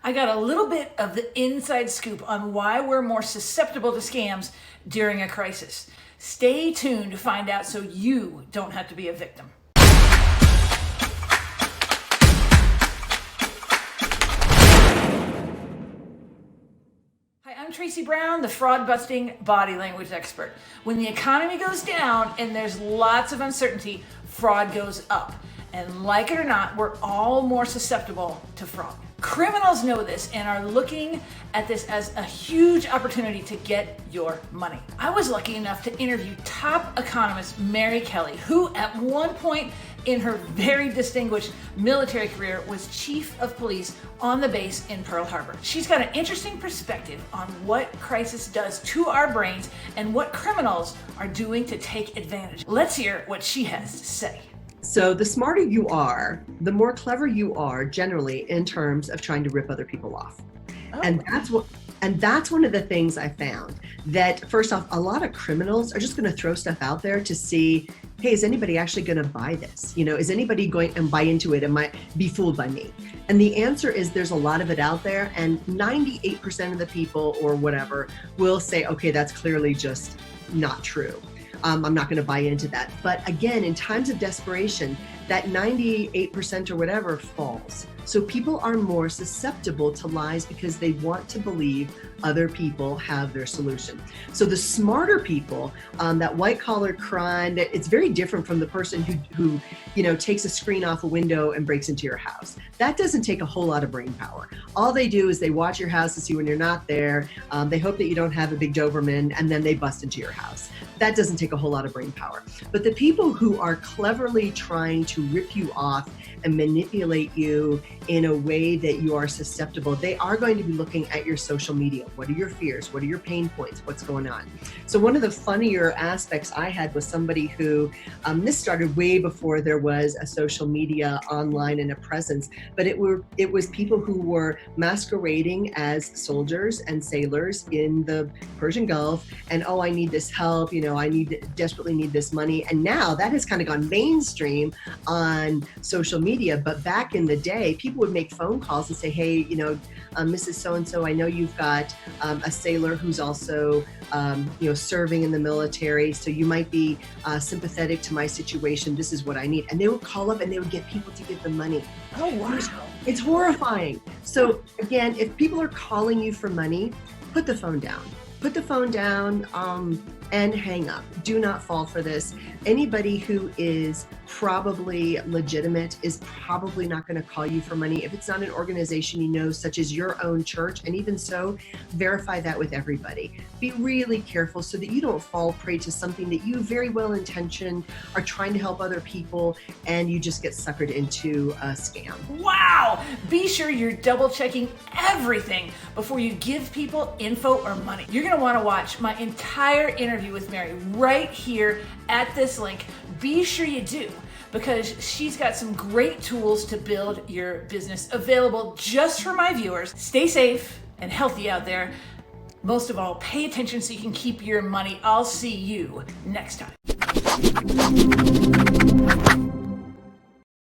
I got a little bit of the inside scoop on why we're more susceptible to scams during a crisis. Stay tuned to find out so you don't have to be a victim. Hi, I'm Traci Brown, the fraud-busting body language expert. When the economy goes down and there's lots of uncertainty, fraud goes up. And like it or not, we're all more susceptible to fraud. Criminals know this and are looking at this as a huge opportunity to get your money. I was lucky enough to interview top economist Mary Kelly, who at one point in her very distinguished military career was chief of police on the base in Pearl Harbor. She's got an interesting perspective on what crisis does to our brains and what criminals are doing to take advantage. Let's hear what she has to say. So the smarter you are, the more clever you are generally in terms of trying to rip other people off. Oh. And that's one of the things I found, that first off, a lot of criminals are just going to throw stuff out there to see, hey, is anybody actually going to buy this? You know, is anybody going and buy into it and might be fooled by me? And the answer is there's a lot of it out there, and 98% of the people or whatever will say, okay, that's clearly just not true. I'm not going to buy into that. But again, in times of desperation, that 98% or whatever falls. So people are more susceptible to lies because they want to believe other people have their solution. So the smarter people, that white collar crime, it's very different from the person who takes a screen off a window and breaks into your house. That doesn't take a whole lot of brain power. All they do is they watch your house to see when you're not there. They hope that you don't have a big Doberman, and then they bust into your house. That doesn't take a whole lot of brain power. But the people who are cleverly trying to rip you off and manipulate you in a way that you are susceptible, they are going to be looking at your social media. What are your fears? What are your pain points? What's going on? So one of the funnier aspects I had was somebody who, this started way before there was a social media online and a presence, but it was people who were masquerading as soldiers and sailors in the Persian Gulf, and I need this help, I desperately need this money. And now that has kind of gone mainstream on social media, but back in the day, people would make phone calls and say, hey, Mrs. So-and-so, I know you've got a sailor who's also, serving in the military, so you might be sympathetic to my situation. This is what I need. And they would call up and they would get people to give them money. Oh, wow. It's horrifying. So again, if people are calling you for money, put the phone down. Put the phone down and hang up. Do not fall for this. Anybody who is probably legitimate is probably not going to call you for money. If it's not an organization such as your own church, and even so, verify that with everybody. Be really careful so that you don't fall prey to something that you very well intentioned are trying to help other people, and you just get suckered into a scam. Wow! Be sure you're double checking everything before you give people info or money. You're going to want to watch my entire interview with Mary right here at this link. Be sure you do, because she's got some great tools to build your business available just for my viewers. Stay safe and healthy out there. Most of all, pay attention so you can keep your money. I'll see you next time.